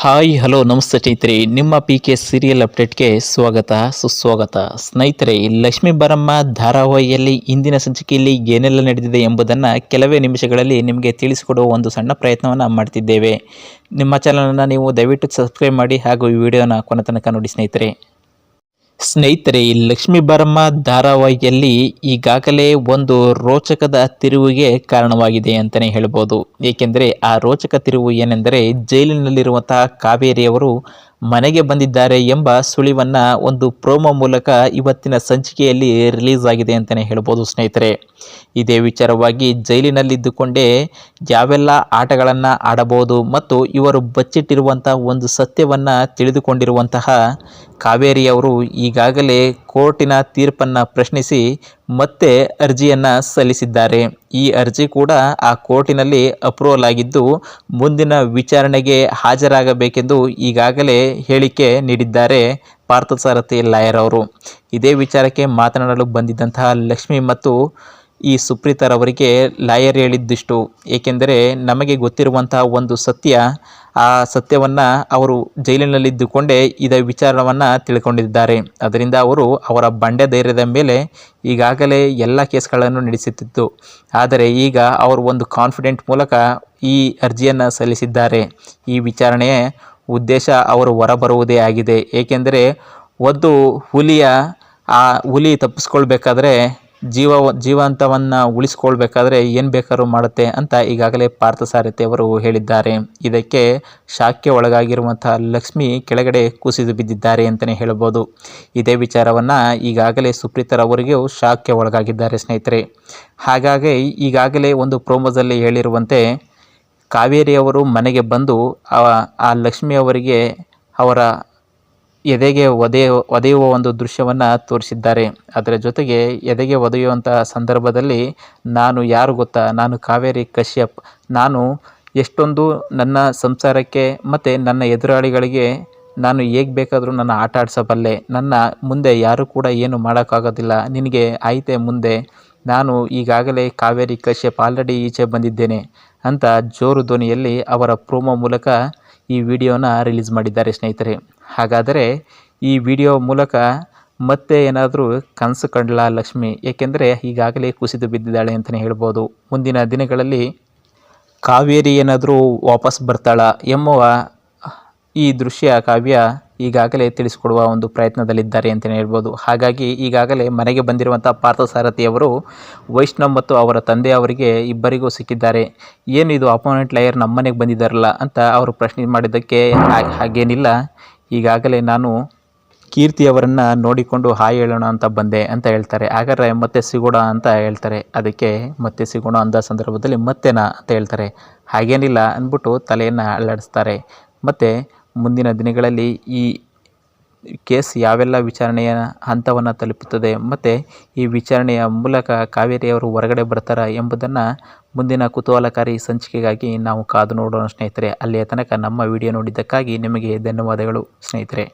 Hi hello ನಮಸ್ತೆ ಸ್ನೇಹಿತರೆ, ನಿಮ್ಮ ಪಿ ಕೆ ಸೀರಿಯಲ್ ಅಪ್ಡೇಟ್ಗೆ ಸ್ವಾಗತ ಸುಸ್ವಾಗತ. ಸ್ನೇಹಿತರೆ, ಲಕ್ಷ್ಮೀ ಬಾರಮ್ಮ ಧಾರಾವಾಹಿಯಲ್ಲಿ ಇಂದಿನ ಸಂಚಿಕೆಯಲ್ಲಿ ಏನೆಲ್ಲ ನಡೆದಿದೆ ಎಂಬುದನ್ನು ಕೆಲವೇ ನಿಮಿಷಗಳಲ್ಲಿ ನಿಮಗೆ ತಿಳಿಸಿಕೊಡುವ ಒಂದು ಸಣ್ಣ ಪ್ರಯತ್ನವನ್ನು ಮಾಡ್ತಿದ್ದೇವೆ. ನಿಮ್ಮ ಚಾನಲನ್ನು ನೀವು ದಯವಿಟ್ಟು ಸಬ್ಸ್ಕ್ರೈಬ್ ಮಾಡಿ ಹಾಗೂ ಈ ವಿಡಿಯೋನ ಕೊನೆ ತನಕ ನೋಡಿ ಸ್ನೇಹಿತರೆ, ಲಕ್ಷ್ಮೀ ಬಾರಮ್ಮ ಧಾರಾವಾಹಿಯಲ್ಲಿ ಈಗಾಗಲೇ ಒಂದು ರೋಚಕದ ತಿರುವಿಗೆ ಕಾರಣವಾಗಿದೆ ಅಂತಲೇ ಹೇಳ್ಬೋದು. ಏಕೆಂದರೆ ಆ ರೋಚಕ ತಿರುವು ಏನೆಂದರೆ, ಜೈಲಿನಲ್ಲಿರುವಂತಹ ಕಾವೇರಿಯವರು ಮನೆಗೆ ಬಂದಿದ್ದಾರೆ ಎಂಬ ಸುಳಿವನ್ನು ಒಂದು ಪ್ರೋಮೋ ಮೂಲಕ ಇವತ್ತಿನ ಸಂಚಿಕೆಯಲ್ಲಿ ರಿಲೀಸ್ ಆಗಿದೆ ಅಂತಲೇ ಹೇಳ್ಬೋದು. ಸ್ನೇಹಿತರೆ, ಇದೇ ವಿಚಾರವಾಗಿ ಜೈಲಿನಲ್ಲಿದ್ದುಕೊಂಡೇ ಯಾವೆಲ್ಲ ಆಟಗಳನ್ನು ಆಡಬಹುದು ಮತ್ತು ಇವರು ಬಚ್ಚಿಟ್ಟಿರುವಂಥ ಒಂದು ಸತ್ಯವನ್ನು ತಿಳಿದುಕೊಂಡಿರುವಂತಹ ಕಾವೇರಿಯವರು ಈಗಾಗಲೇ ಕೋರ್ಟಿನ ತೀರ್ಪನ್ನು ಪ್ರಶ್ನಿಸಿ ಮತ್ತೆ ಅರ್ಜಿಯನ್ನು ಸಲ್ಲಿಸಿದ್ದಾರೆ. ಈ ಅರ್ಜಿ ಕೂಡ ಆ ಕೋರ್ಟಿನಲ್ಲಿ ಅಪ್ರೂವಲ್ ಆಗಿದ್ದು ಮುಂದಿನ ವಿಚಾರಣೆಗೆ ಹಾಜರಾಗಬೇಕೆಂದು ಈಗಾಗಲೇ ಹೇಳಿಕೆ ನೀಡಿದ್ದಾರೆ ಪಾರ್ಥಸಾರಥಿ ಲಾಯರ್ ಅವರು. ಇದೇ ವಿಚಾರಕ್ಕೆ ಮಾತನಾಡಲು ಬಂದಿದ್ದಂತಹ ಲಕ್ಷ್ಮಿ ಮತ್ತು ಈ ಸುಪ್ರೀತರವರಿಗೆ ಲಾಯರ್ ಹೇಳಿದ್ದಿಷ್ಟು. ಏಕೆಂದರೆ ನಮಗೆ ಗೊತ್ತಿರುವಂತಹ ಒಂದು ಸತ್ಯ, ಆ ಸತ್ಯವನ್ನು ಅವರು ಜೈಲಿನಲ್ಲಿದ್ದುಕೊಂಡೇ ಇದೇ ವಿಚಾರವನ್ನು ತಿಳ್ಕೊಂಡಿದ್ದಾರೆ. ಅದರಿಂದ ಅವರು ಅವರ ಬಂಡೆ ಧೈರ್ಯದ ಮೇಲೆ ಈಗಾಗಲೇ ಎಲ್ಲ ಕೇಸ್ಗಳನ್ನು ನಡೆಸುತ್ತಿತ್ತು. ಆದರೆ ಈಗ ಅವರು ಒಂದು ಕಾನ್ಫಿಡೆಂಟ್ ಮೂಲಕ ಈ ಅರ್ಜಿಯನ್ನು ಸಲ್ಲಿಸಿದ್ದಾರೆ. ಈ ವಿಚಾರಣೆಯ ಉದ್ದೇಶ ಅವರು ಹೊರಬರುವುದೇ ಆಗಿದೆ. ಏಕೆಂದರೆ ಒಂದು ಹುಲಿ ತಪ್ಪಿಸ್ಕೊಳ್ಬೇಕಾದ್ರೆ ಜೀವಂತವನ್ನು ಉಳಿಸ್ಕೊಳ್ಬೇಕಾದ್ರೆ ಏನು ಬೇಕಾದ್ರೂ ಮಾಡುತ್ತೆ ಅಂತ ಈಗಾಗಲೇ ಪಾರ್ಥಸಾರಥಿ ಅವರು ಹೇಳಿದ್ದಾರೆ. ಇದಕ್ಕೆ ಶಾಕ್ಗೆ ಒಳಗಾಗಿರುವಂತಹ ಲಕ್ಷ್ಮಿ ಕೆಳಗಡೆ ಕುಸಿದು ಬಿದ್ದಿದ್ದಾರೆ ಅಂತಲೇ ಹೇಳ್ಬೋದು. ಇದೇ ವಿಚಾರವನ್ನು ಈಗಾಗಲೇ ಸುಪ್ರೀತರವರಿಗೂ ಶಾಕ್ಗೆ ಒಳಗಾಗಿದ್ದಾರೆ ಸ್ನೇಹಿತರೆ. ಹಾಗಾಗಿ ಈಗಾಗಲೇ ಒಂದು ಪ್ರೋಮೋದಲ್ಲಿ ಹೇಳಿರುವಂತೆ ಕಾವೇರಿಯವರು ಮನೆಗೆ ಬಂದು ಆ ಲಕ್ಷ್ಮಿಯವರಿಗೆ ಅವರ ಎದೆಗೆ ಒದೆಯುವ ಒಂದು ದೃಶ್ಯವನ್ನು ತೋರಿಸಿದ್ದಾರೆ. ಅದರ ಜೊತೆಗೆ ಎದೆಗೆ ಒದೆಯುವಂತಹ ಸಂದರ್ಭದಲ್ಲಿ ನಾನು ಯಾರು ಗೊತ್ತಾ, ನಾನು ಕಾವೇರಿ ಕಶ್ಯಪ್, ನಾನು ಎಷ್ಟೊಂದು ನನ್ನ ಸಂಸಾರಕ್ಕೆ ಮತ್ತು ನನ್ನ ಎದುರಾಳಿಗಳಿಗೆ ನಾನು ಹೇಗೆ ಬೇಕಾದರೂ ನನ್ನ ಆಟ ಆಡಿಸಬಲ್ಲೆ, ನನ್ನ ಮುಂದೆ ಯಾರೂ ಕೂಡ ಏನು ಮಾಡೋಕ್ಕಾಗೋದಿಲ್ಲ, ನಿನಗೆ ಆಯ್ತೆ ಮುಂದೆ, ನಾನು ಈಗಾಗಲೇ ಕಾವೇರಿ ಕಶ್ಯಪ್ ಆಲ್ರೆಡಿ ಈಚೆ ಬಂದಿದ್ದೇನೆ ಅಂತ ಜೋರು ಧ್ವನಿಯಲ್ಲಿ ಅವರ ಪ್ರೋಮೋ ಮೂಲಕ ಈ ವಿಡಿಯೋನ ರಿಲೀಸ್ ಮಾಡಿದ್ದಾರೆ ಸ್ನೇಹಿತರೆ. ಹಾಗಾದರೆ ಈ ವಿಡಿಯೋ ಮೂಲಕ ಮತ್ತೆ ಏನಾದರೂ ಕನಸು ಕಂಡಳ ಲಕ್ಷ್ಮಿ? ಏಕೆಂದರೆ ಈಗಾಗಲೇ ಕುಸಿದು ಬಿದ್ದಿದ್ದಾಳೆ ಅಂತಲೇ ಹೇಳ್ಬೋದು. ಮುಂದಿನ ದಿನಗಳಲ್ಲಿ ಕಾವೇರಿ ಏನಾದರೂ ವಾಪಸ್ ಬರ್ತಾಳ ಎಂಬುವ ಈ ದೃಶ್ಯ ಕಾವ್ಯ ಈಗಾಗಲೇ ತಿಳಿಸಿಕೊಡುವ ಒಂದು ಪ್ರಯತ್ನದಲ್ಲಿದ್ದಾರೆ ಅಂತಲೇ ಹೇಳ್ಬೋದು. ಹಾಗಾಗಿ ಈಗಾಗಲೇ ಮನೆಗೆ ಬಂದಿರುವಂಥ ಪಾರ್ಥಸಾರಥಿಯವರು ವೈಷ್ಣವ್ ಮತ್ತು ಅವರ ತಂದೆಯವರಿಗೆ ಇಬ್ಬರಿಗೂ ಸಿಕ್ಕಿದ್ದಾರೆ. ಏನು ಇದು ಅಪೋನೆಂಟ್ ಲಾಯರ್ ನಮ್ಮ ಮನೆಗೆ ಬಂದಿದ್ದಾರಲ್ಲ ಅಂತ ಅವರು ಪ್ರಶ್ನೆ ಮಾಡಿದ್ದಕ್ಕೆ ಹಾಗೇನಿಲ್ಲ, ಈಗಾಗಲೇ ನಾನು ಕೀರ್ತಿಯವರನ್ನು ನೋಡಿಕೊಂಡು ಹಾಯ್ ಹೇಳೋಣ ಅಂತ ಬಂದೆ ಅಂತ ಹೇಳ್ತಾರೆ. ಹಾಗಾದರೆ ಮತ್ತೆ ಸಿಗೋಣ ಅಂತ ಹೇಳ್ತಾರೆ. ಅದಕ್ಕೆ ಮತ್ತೆ ಸಿಗೋಣ ಅಂದ ಸಂದರ್ಭದಲ್ಲಿ ಮತ್ತೆನಾ ಅಂತ ಹೇಳ್ತಾರೆ. ಹಾಗೇನಿಲ್ಲ ಅಂದ್ಬಿಟ್ಟು ತಲೆಯನ್ನು ಅಲ್ಲಾಡಿಸ್ತಾರೆ. ಮತ್ತು ಮುಂದಿನ ದಿನಗಳಲ್ಲಿ ಈ ಕೇಸ್ ಯಾವೆಲ್ಲ ವಿಚಾರಣೆಯ ಹಂತವನ್ನು ತಲುಪುತ್ತದೆ ಮತ್ತು ಈ ವಿಚಾರಣೆಯ ಮೂಲಕ ಕಾವೇರಿಯವರು ಹೊರಗಡೆ ಬರ್ತಾರಾ ಎಂಬುದನ್ನು ಮುಂದಿನ ಕುತೂಹಲಕಾರಿ ಸಂಚಿಕೆಗಾಗಿ ನಾವು ಕಾದು ನೋಡೋಣ ಸ್ನೇಹಿತರೆ. ಅಲ್ಲಿಯ ತನಕ ನಮ್ಮ ವಿಡಿಯೋ ನೋಡಿದ್ದಕ್ಕಾಗಿ ನಿಮಗೆ ಧನ್ಯವಾದಗಳು ಸ್ನೇಹಿತರೆ.